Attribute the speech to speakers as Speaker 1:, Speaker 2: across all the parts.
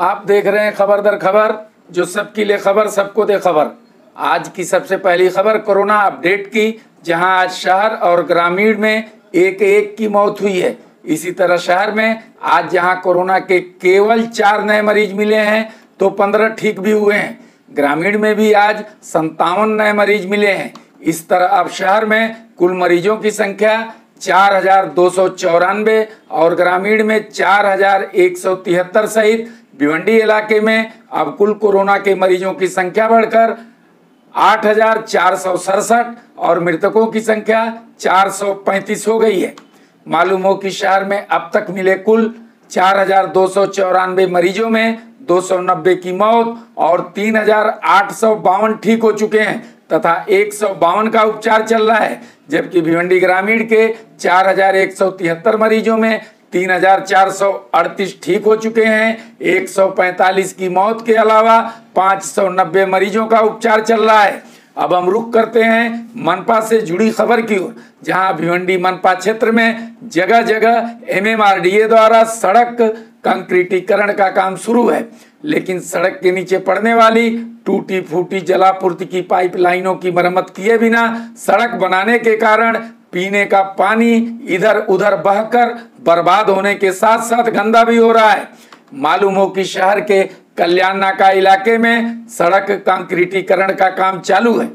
Speaker 1: आप देख रहे हैं खबर दर खबर, जो सबके लिए खबर सबको दे खबर। आज की सबसे पहली खबर कोरोना अपडेट की, जहां आज शहर और ग्रामीण में एक एक की मौत हुई है। इसी तरह शहर में आज जहां कोरोना के केवल 4 नए मरीज मिले हैं तो 15 ठीक भी हुए हैं। ग्रामीण में भी आज 57 नए मरीज मिले हैं। इस तरह अब शहर में कुल मरीजों की संख्या 4294 और ग्रामीण में 4173 सहित भिवंडी इलाके में अब कुल कोरोना के मरीजों की संख्या बढ़कर 8467 और मृतकों की संख्या 435 हो गई है। मालूम हो कि शहर में अब तक मिले कुल 4294 मरीजों में 290 की मौत और 3852 ठीक हो चुके हैं तथा 152 का उपचार चल रहा है, जबकि भिवंडी ग्रामीण के 4173 मरीजों में 3438 ठीक हो चुके हैं। 145 की मौत के अलावा 590 मरीजों का उपचार चल रहा है। अब हम रुख करते हैं मनपा से जुड़ी खबर की ओर, जहां भिवंडी मनपा क्षेत्र में जगह जगह MMRDA द्वारा सड़क कंक्रीटीकरण का काम शुरू है, लेकिन सड़क के नीचे पड़ने वाली टूटी फूटी जलापूर्ति की पाइपलाइनों की मरम्मत किए बिना सड़क बनाने के कारण पीने का पानी इधर उधर बहकर बर्बाद होने के साथ साथ गंदा भी हो रहा है। मालूम हो कि शहर के कल्याण नाका इलाके में सड़क कंक्रीटीकरण का काम चालू है,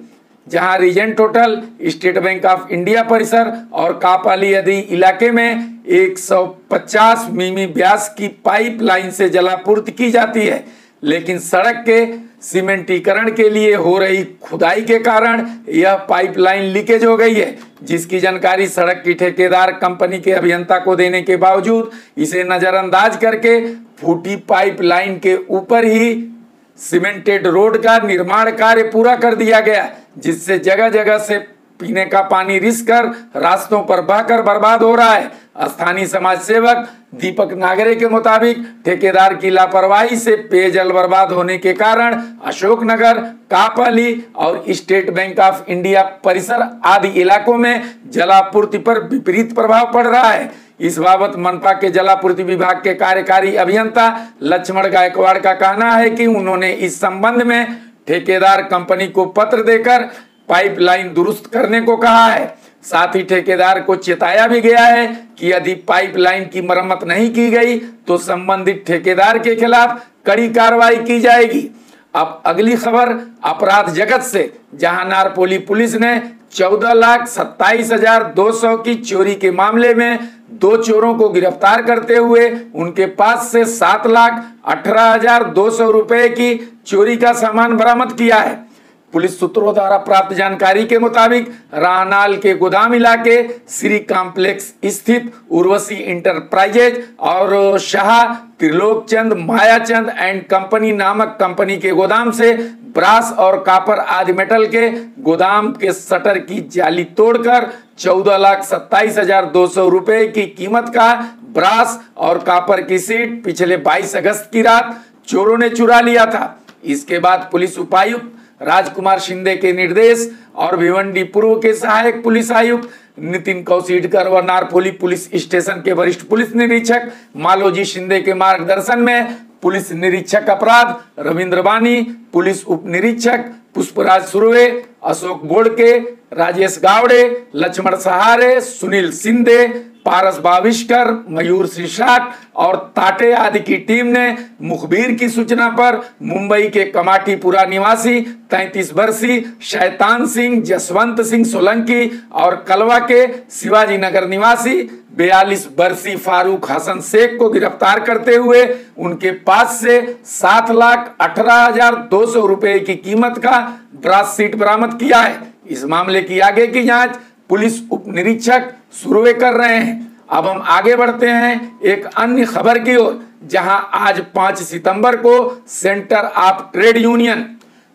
Speaker 1: जहां Regent Hotel, State Bank of India परिसर और कापाली आदि इलाके में 150 मिमी व्यास की पाइपलाइन से जलापूर्ति की जाती है, लेकिन सड़क के सीमेंटीकरण के लिए हो रही खुदाई के कारण यह पाइपलाइन लीकेज हो गई है, जिसकी जानकारी सड़क की ठेकेदार कंपनी के अभियंता को देने के बावजूद इसे नजरअंदाज करके फूटी पाइपलाइन के ऊपर ही सीमेंटेड रोड का निर्माण कार्य पूरा कर दिया गया, जिससे जगह जगह से पीने का पानी रिस कर रास्तों पर बहकर बर्बाद हो रहा है। स्थानीय समाज सेवक दीपक नागरे के मुताबिक ठेकेदार की लापरवाही से पेयजल बर्बाद होने के कारण अशोकनगर, कापाली और स्टेट बैंक ऑफ इंडिया परिसर आदि इलाकों में जलापूर्ति पर विपरीत प्रभाव पड़ रहा है। इस बाबत मनपा के जलापूर्ति विभाग के कार्यकारी अभियंता लक्ष्मण गायकवाड़ का कहना है कि उन्होंने इस संबंध में ठेकेदार कंपनी को पत्र देकर पाइपलाइन दुरुस्त करने को कहा है। साथ ही ठेकेदार को चेताया भी गया है कि यदि पाइपलाइन की मरम्मत नहीं की गई तो संबंधित ठेकेदार के खिलाफ कड़ी कार्रवाई की जाएगी। अब अगली खबर अपराध जगत से, जहां नारपोली पुलिस ने 14,27,200 की चोरी के मामले में 2 चोरों को गिरफ्तार करते हुए उनके पास से 7,18,200 रुपए की चोरी का सामान बरामद किया है। पुलिस सूत्रों द्वारा प्राप्त जानकारी के मुताबिक राहनाल के गोदाम इलाके श्री कॉम्प्लेक्स स्थित उर्वशी इंटरप्राइजेज और शाह त्रिलोक चंद मायाचंद एंड कंपनी नामक कंपनी के गोदाम से ब्रास और कापर आदि मेटल के गोदाम के शटर की जाली तोड़कर 14,27,200 रुपए की कीमत का ब्रास और कापर की सीट पिछले 22 अगस्त की रात चोरों ने चुरा लिया था। इसके बाद पुलिस उपायुक्त राजकुमार शिंदे के निर्देश और भिवंडी पूर्व के सहायक पुलिस आयुक्त नितिन कौशिडकर व नारपोली पुलिस स्टेशन के वरिष्ठ पुलिस निरीक्षक मालोजी शिंदे के मार्गदर्शन में पुलिस निरीक्षक अपराध रविंद्र बानी, पुलिस उप निरीक्षक पुष्पराज सुरवे, अशोक बोड़के, राजेश गावड़े, लक्ष्मण सहारे, सुनील सिंधे, पारस बाविष्कर, मयूर श्रीशाट और ताटे आदि की टीम ने मुखबिर की सूचना पर मुंबई के कमाटीपुरा निवासी 33 वर्षीय शैतान सिंह, जसवंत सिंह सोलंकी और कलवा के शिवाजी नगर निवासी 42 वर्षीय फारूक हसन शेख को गिरफ्तार करते हुए उनके पास से 7,18,200 रुपए की कीमत का ब्रास सीट बरामद किया है। इस मामले की आगे की जांच पुलिस उप निरीक्षक सुरवे कर रहे हैं। अब हम आगे बढ़ते हैं एक अन्य खबर की ओर, जहां आज 5 सितंबर को सेंटर ऑफ ट्रेड यूनियन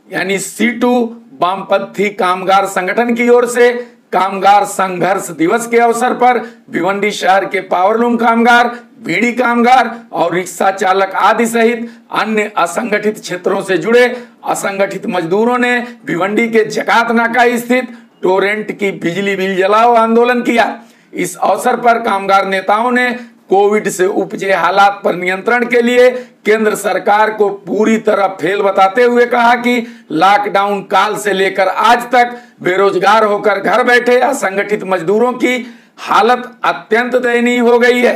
Speaker 1: यानी C2 वामपंथी कामगार संगठन की ओर से कामगार संघर्ष दिवस के अवसर पर भिवंडी शहर के पावरलूम कामगार, बीड़ी कामगार और रिक्शा चालक आदि सहित अन्य असंगठित क्षेत्रों से जुड़े असंगठित मजदूरों ने भिवंडी के जकात नाका स्थित टोरेंट की बिजली बिल जलाओ आंदोलन किया। इस अवसर पर कामगार नेताओं ने कोविड से उपजे हालात पर नियंत्रण के लिए केंद्र सरकार को पूरी तरह फेल बताते हुए कहा कि लॉकडाउन काल से लेकर आज तक बेरोजगार होकर घर बैठे असंगठित मजदूरों की हालत अत्यंत दयनीय हो गई है।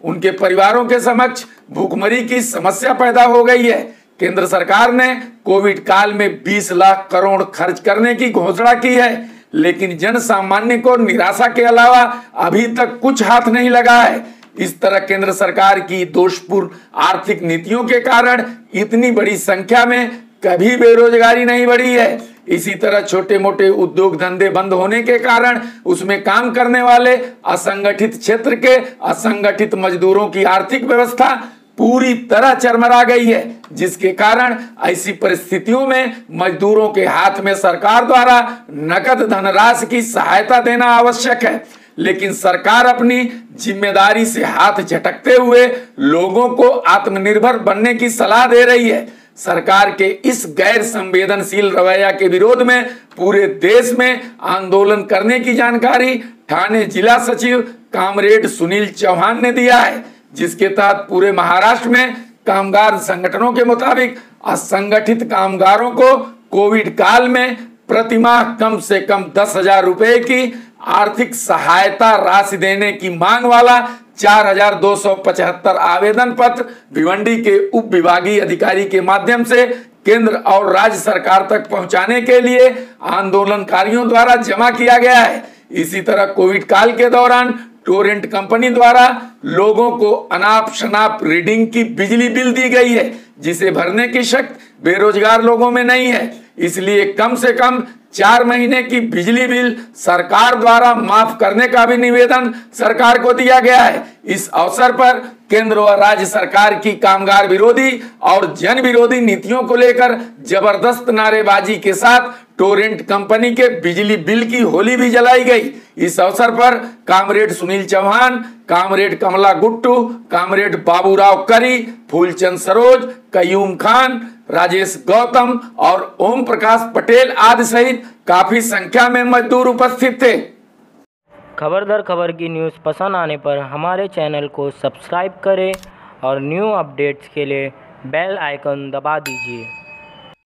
Speaker 1: उनके परिवारों के समक्ष भूखमरी की समस्या पैदा हो गई है। केंद्र सरकार ने कोविड काल में 20 लाख करोड़ खर्च करने की घोषणा की है, लेकिन जन सामान्य को निराशा के अलावा अभी तक कुछ हाथ नहीं लगा है। इस तरह केंद्र सरकार की दोषपूर्ण आर्थिक नीतियों के कारण इतनी बड़ी संख्या में कभी बेरोजगारी नहीं बढ़ी है। इसी तरह छोटे मोटे उद्योग धंधे बंद होने के कारण उसमें काम करने वाले असंगठित क्षेत्र के असंगठित मजदूरों की आर्थिक व्यवस्था पूरी तरह चरमरा गई है, जिसके कारण ऐसी परिस्थितियों में मजदूरों के हाथ में सरकार द्वारा नकद धनराशि की सहायता देना आवश्यक है। लेकिन सरकार अपनी जिम्मेदारी से हाथ झटकते हुए लोगों को आत्मनिर्भर बनने की सलाह दे रही है। सरकार के इस गैर संवेदनशील रवैया के विरोध में पूरे देश में आंदोलन करने की जानकारी ठाणे जिला सचिव कामरेड सुनील चौहान ने दिया है, जिसके तहत पूरे महाराष्ट्र में कामगार संगठनों के मुताबिक असंगठित कामगारों को कोविड काल में प्रतिमाह कम से कम 10,000 रुपए की आर्थिक सहायता राशि देने की मांग वाला 4,275 आवेदन पत्र भिवंडी के उप विभागीय अधिकारी के माध्यम से केंद्र और राज्य सरकार तक पहुंचाने के लिए आंदोलनकारियों द्वारा जमा किया गया है। इसी तरह कोविड काल के दौरान टोरेंट कंपनी द्वारा लोगों को अनाप शनाप रीडिंग की बिजली बिल दी गई है, जिसे भरने की शक्ति बेरोजगार लोगों में नहीं है। इसलिए कम से कम 4 महीने की बिजली बिल सरकार द्वारा माफ करने का भी निवेदन सरकार को दिया गया है। इस अवसर पर केंद्र और राज्य सरकार की कामगार विरोधी और जन विरोधी नीतियों को लेकर जबरदस्त नारेबाजी के साथ टोरेंट कंपनी के बिजली बिल की होली भी जलाई गई। इस अवसर पर कामरेड सुनील चौहान, कामरेड कमला गुट्टू, कामरेड बाबूराव करी, फूलचंद सरोज, कयूम खान, राजेश गौतम और ओम प्रकाश पटेल आदि सहित काफी संख्या में मजदूर उपस्थित थे।
Speaker 2: खबर दर खबर की न्यूज़ पसंद आने पर हमारे चैनल को सब्सक्राइब करें और न्यू अपडेट्स के लिए बेल आइकन दबा दीजिए।